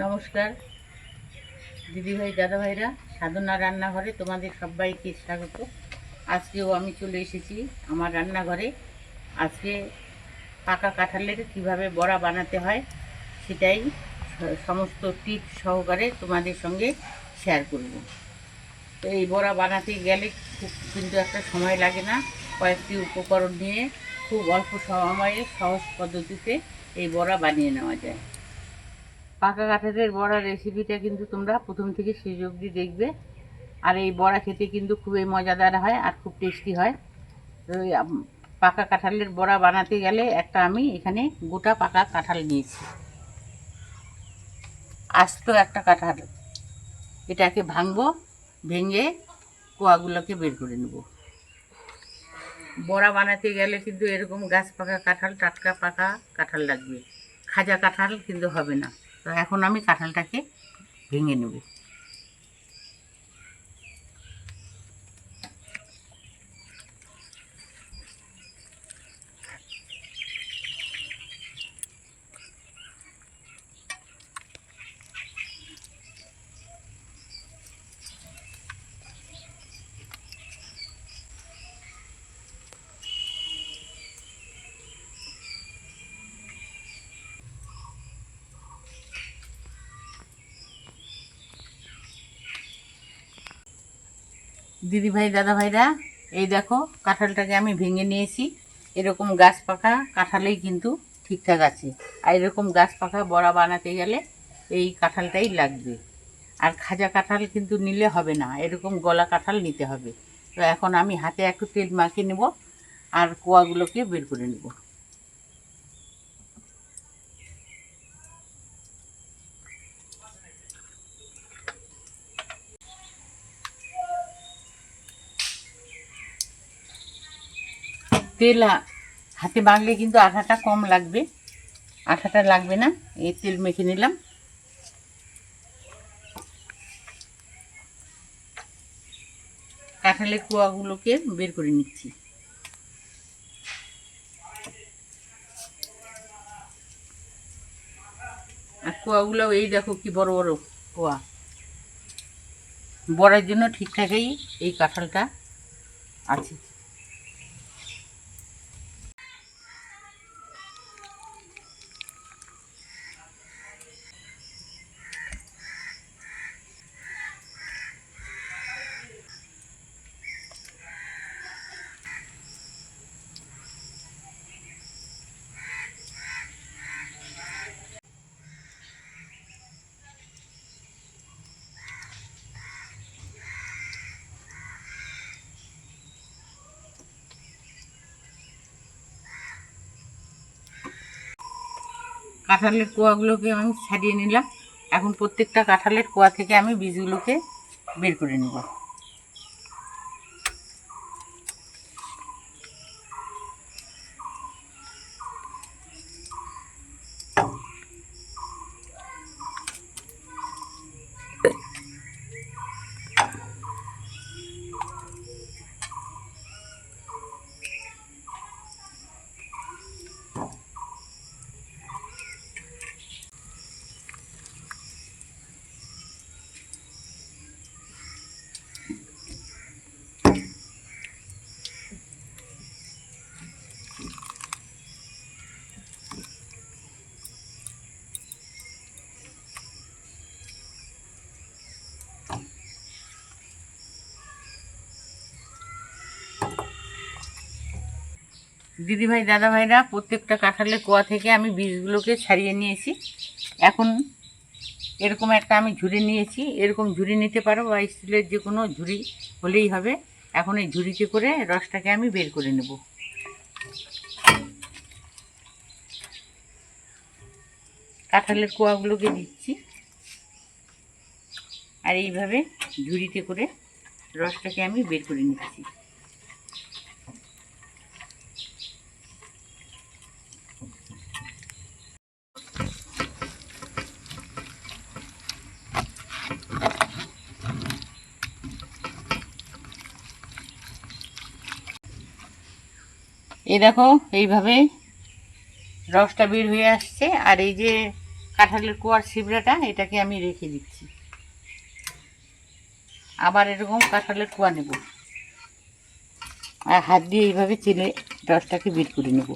নমস্কার দিদিভাই দাদাভাইরা, সাধনা রান্নাঘরে তোমাদের সবাইকে স্বাগত। আজকেও আমি চলে এসেছি আমার রান্নাঘরে। আজকে পাকা কাঁঠালের কিভাবে বড়া বানাতে হয় সেটাই সমস্ত টিপস সহকারে তোমাদের সঙ্গে শেয়ার করব। তো এই বড়া বানাতে গেলে খুব কিন্তু একটা সময় লাগে না, কয়েকটি উপকরণ নিয়ে খুব অল্প সময়ে সহজ পদ্ধতিতে এই বড়া বানিয়ে নেওয়া যায়। পাকা কাঁঠালের বড়া রেসিপিটা কিন্তু তোমরা প্রথম থেকে শেষ অবধি দেখবে। আর এই বড়া খেতে কিন্তু খুবই মজাদার হয় আর খুব টেস্টি হয়। তো পাকা কাঁঠালের বড়া বানাতে গেলে আমি এখানে গোটা পাকা কাঁঠাল নিয়েছি, আস্ত একটা কাঁঠাল। এটাকে ভাঙবো, ভেঙে কোয়াগুলোকে বের করে নেব। বড়া বানাতে গেলে কিন্তু এরকম গাছ পাকা কাঁঠাল, টাটকা পাকা কাঁঠাল লাগবে, খাজা কাঁঠাল কিন্তু হবে না। তো এখন আমি কাঁঠালটাকে ভেঙে নেব। দিদিভাই দাদাভাইরা, এই দেখো কাঁঠালটাকে আমি ভেঙে নিয়েছি। এরকম গাছ পাকা কাঁঠালেই কিন্তু ঠিকঠাক আছে। আর এরকম গাছ পাকা বড়া বানাতে গেলে এই কাঁঠালটাই লাগবে। আর খাজা কাঁঠাল কিন্তু নিলে হবে না, এরকম গলা কাঁঠাল নিতে হবে। তো এখন আমি হাতে একটু তেল মাখিয়ে নেব আর কোয়াগুলোকে বের করে নেব। তেল হাতে মাখলে কিন্তু আঠাটা কম লাগবে, আঠাটা লাগবে না। এই তেল মেখে নিলাম। কাঁঠালের কোয়াগুলোকে বের করে নিচ্ছি। আর কোয়াগুলো এই দেখো কি বড় বড় কোয়া। বড়ার জন্য ঠিকঠাকই এই কাঁঠালটা আছে। কাঁঠালের কোয়াগুলোকে আমি ছাড়িয়ে নিলাম। এখন প্রত্যেকটা কাঁঠালের কোয়া থেকে আমি বীজগুলোকে বের করে নেব। দিদিভাই দাদাভাইরা, প্রত্যেকটা কাঁঠালের কোয়া থেকে আমি বীজগুলোকে ছাড়িয়ে নিয়েছি। এখন এরকম একটা আমি ঝুড়ি নিয়েছি, এরকম ঝুড়ি নিতে পারো বা স্টিলের যে কোনো ঝুড়ি হলেই হবে। এখন এই ঝুড়িতে করে রসটাকে আমি বের করে নেব। কাঁঠালের কোয়াগুলোকে দিচ্ছি আর এইভাবে ঝুড়িতে করে রসটাকে আমি বের করে নিচ্ছি। এই দেখো এইভাবে রসটা বের হয়ে আসছে। আর এই যে কাঁঠালের কোয়ার ছিবড়াটা এটাকে আমি রেখে দিচ্ছি। আবার এরকম কাঁঠালের কোয়া নেব আর হাত দিয়ে এইভাবে চেলে রসটাকে বের করে নেব।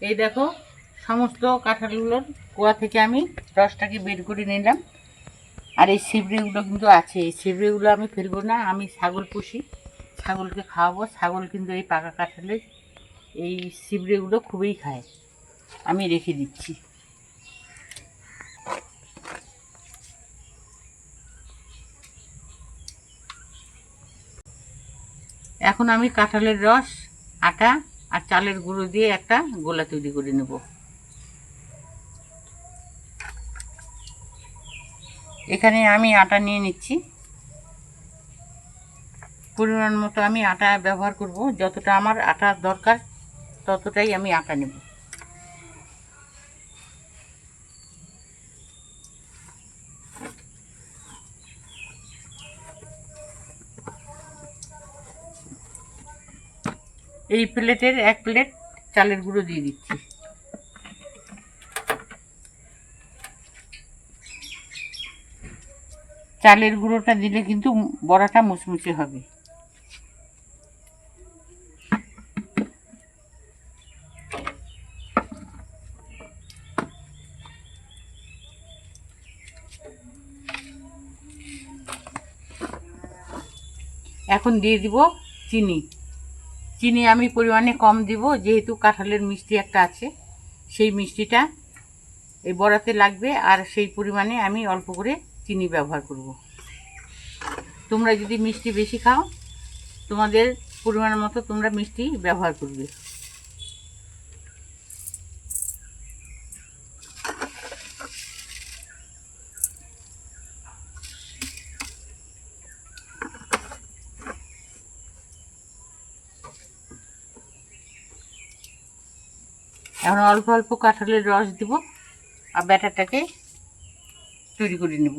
এই দেখো সমস্ত কাঁঠালগুলোর কোয়া থেকে আমি রসটাকে বের করে নিলাম। আর এই ছিবড়েগুলো কিন্তু আছে, এই ছিবড়েগুলো আমি ফেলবো না। আমি ছাগল পুষি, ছাগলকে খাওয়াবো। ছাগল কিন্তু এই পাকা কাঁঠালের এই ছিবড়েগুলো খুবই খায়। আমি রেখে দিচ্ছি। এখন আমি কাঁঠালের রস, আটা আর চালের গুঁড়ো দিয়ে একটা গোলা তৈরি করে নেব। এখানে আমি আটা নিয়ে নিচ্ছি। পরিমাণ মতো আমি আটা ব্যবহার করব, যতটা আমার আটা দরকার ততটাই আমি আটা নেব। এই প্লেটের 1 প্লেট চালের গুঁড়ো দিয়ে দিচ্ছি। চালের গুঁড়োটা দিলে কিন্তু বড়াটা মুচমুচে হবে। এখন দিয়ে দিব চিনি। চিনি আমি পরিমাণে কম দিব, যেহেতু কাঁঠালের মিষ্টি একটা আছে, সেই মিষ্টিটা এই বড়াতে লাগবে। আর সেই পরিমাণে আমি অল্প করে চিনি ব্যবহার করব। তোমরা যদি মিষ্টি বেশি খাও, তোমাদের পরিমাণ মতো তোমরা মিষ্টি ব্যবহার করবে। এখন অল্প অল্প কাঁঠালের রস দিব আর ব্যাটারটাকে তৈরি করে নেব।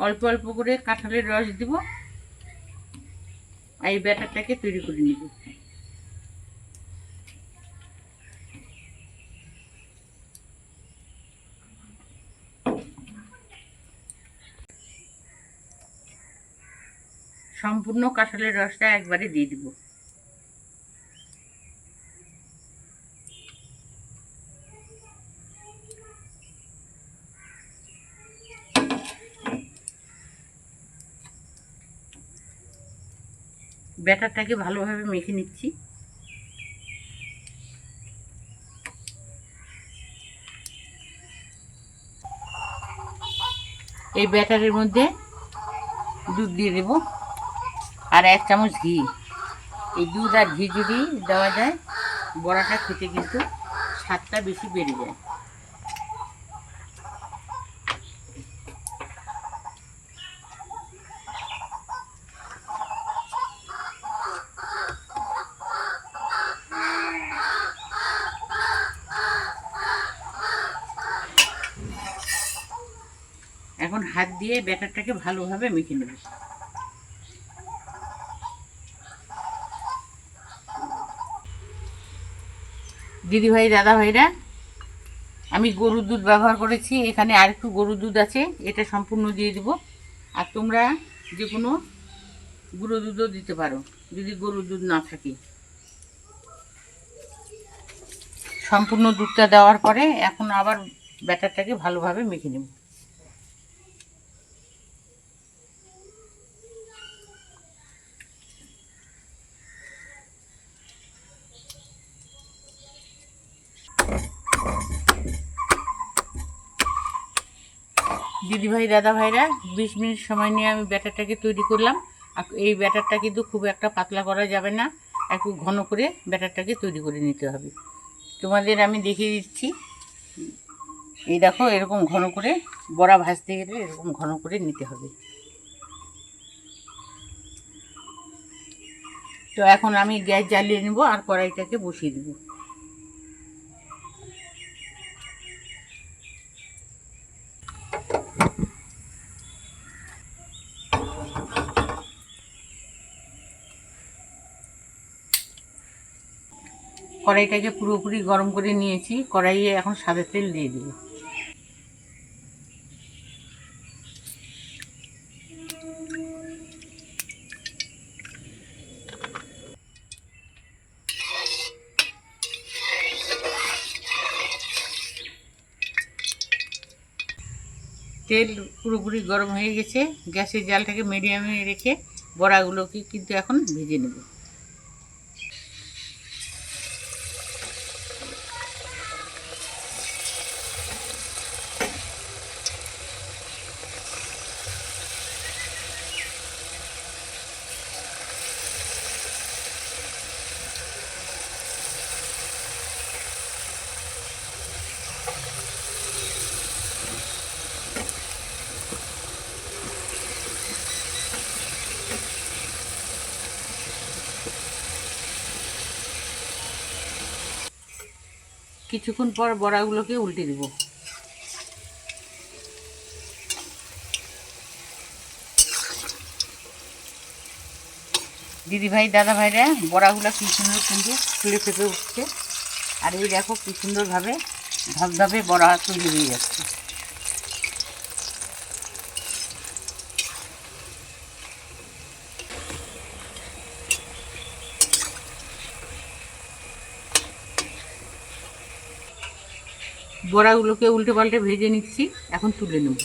অল্প অল্প করে কাঁঠালের রস দিব আর এই ব্যাটারটাকে তৈরি করে নিব। সম্পূর্ণ কাঁঠালের রসটা একবারে দিয়ে দিব। ব্যাটারটাকে ভালোভাবে মেখে নিচ্ছি। এই ব্যাটারের মধ্যে দুধ দিয়ে দেব আর 1 চামচ ঘি। এই দুধ আর ঘি যদি দেওয়া যায়, বড়াটা খেতে কিন্তু স্বাদটা বেশি বেড়ে যায়। এখন হাত দিয়ে ব্যাটারটাকে ভালোভাবে মেখে নেব। দিদিভাই দাদা ভাইরা, আমি গরুর দুধ ব্যবহার করেছি। এখানে আরেকটু গরুর দুধ আছে, এটা সম্পূর্ণ দিয়ে দিব। আর তোমরা যে কোনো গুঁড়ো দুধও দিতে পারো যদি গরুর দুধ না থাকে। সম্পূর্ণ দুধটা দেওয়ার পরে এখন আবার ব্যাটারটাকে ভালোভাবে মেখে নেব। দিদিভাই দাদাভাইরা 20 মিনিট সময় নিয়ে আমি ব্যাটারটাকে তৈরি করলাম। আর এই ব্যাটারটা কিন্তু খুব একটা পাতলা করা যাবে না, একটু ঘন করে ব্যাটারটাকে তৈরি করে নিতে হবে। তোমাদের আমি দেখিয়ে দিচ্ছি। এই দেখো, এরকম ঘন করে বড়া ভাজতে গেলে এরকম ঘন করে নিতে হবে। তো এখন আমি গ্যাস জ্বালিয়ে নেব আর কড়াইটাকে বসিয়ে দেব। কড়াইটাকে পুরোপুরি গরম করে নিয়েছি। কড়াইয়ে এখন সাদা তেল দিয়ে দেব। তেল পুরোপুরি গরম হয়ে গেছে। গ্যাসের জালটাকে মিডিয়ামে রেখে বড়াগুলোকে কিন্তু এখন ভেজে নেব। কিছুক্ষণ পর বড়াগুলোকে উল্টে দেব। দিদিভাই দাদাভাইরা বড়াগুলো কি সুন্দর কিন্তু ফুলে ফেপে উঠছে। আর এই দেখো কি সুন্দরভাবে ধপধপে বড়া তৈরি হয়ে যাচ্ছে। বড়াগুলোকে উল্টে পাল্টে ভেজে নিচ্ছি, এখন তুলে নেব।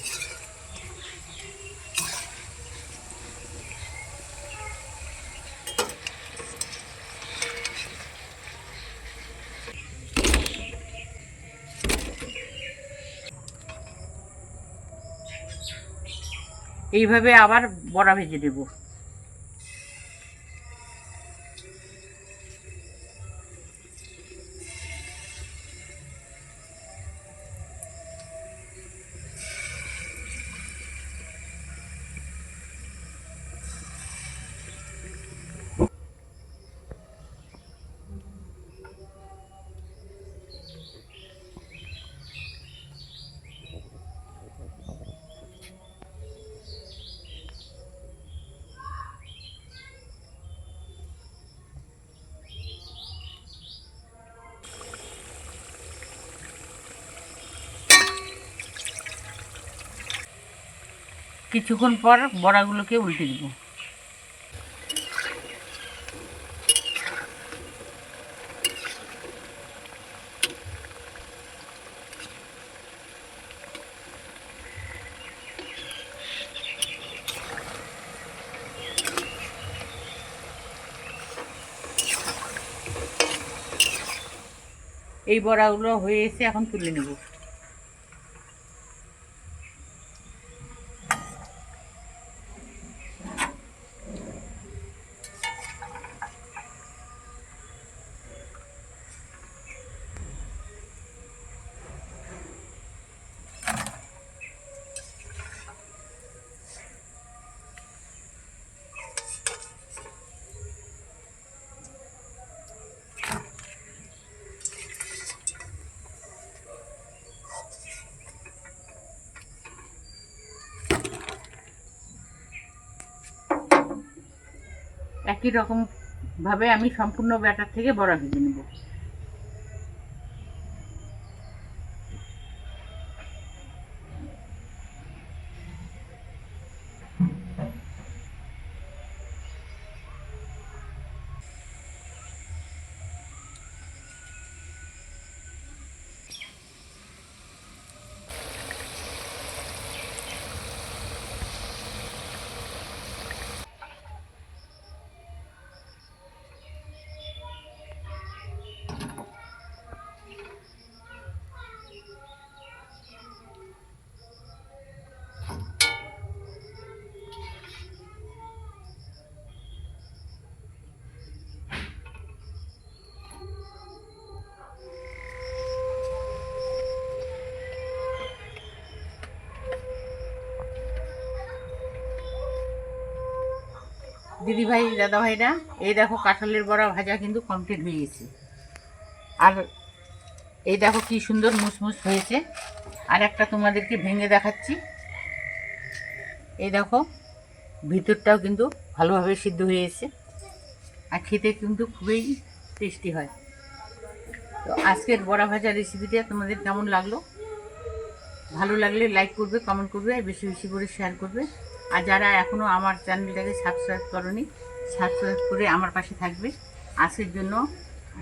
এইভাবে আবার বড়া ভেজে দেব। কিছুক্ষণ পর বড়াগুলোকে উল্টে দেব। এই বড়াগুলো হয়ে এসে এখন তুলে নেব। একই রকম ভাবে আমি সম্পূর্ণ ব্যাটার থেকে বড়া ভেজে নেব। দিদিভাই দাদাভাইরা, এই দেখো কাঁঠালের বড়া ভাজা কিন্তু কমপ্লিট হয়ে গেছে। আর এই দেখো কি সুন্দর মুসমুস হয়েছে। আর একটা তোমাদেরকে ভেঙে দেখাচ্ছি। এই দেখো ভিতরটাও কিন্তু ভালোভাবে সিদ্ধ হয়ে এসেছে, আর খেতে কিন্তু খুবই টেস্টি হয়। তো আজকের বড়া ভাজা রেসিপিটা তোমাদের কেমন লাগলো? ভালো লাগলে লাইক করবে, কমেন্ট করবে, আর বেশি বেশি করে শেয়ার করবে। আর যারা এখনও আমার চ্যানেলটাকে সাবস্ক্রাইব করনি, সাবস্ক্রাইব করে আমার পাশে থাকবে। আজকের জন্য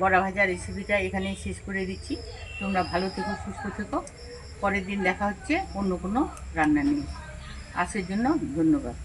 বড়া ভাজা রেসিপিটা এখানেই শেষ করে দিচ্ছি। তোমরা ভালো থেকো, সুস্থ থেকো। পরের দিন দেখা হচ্ছে অন্য কোনো রান্না নিয়ে। আজকের জন্য ধন্যবাদ।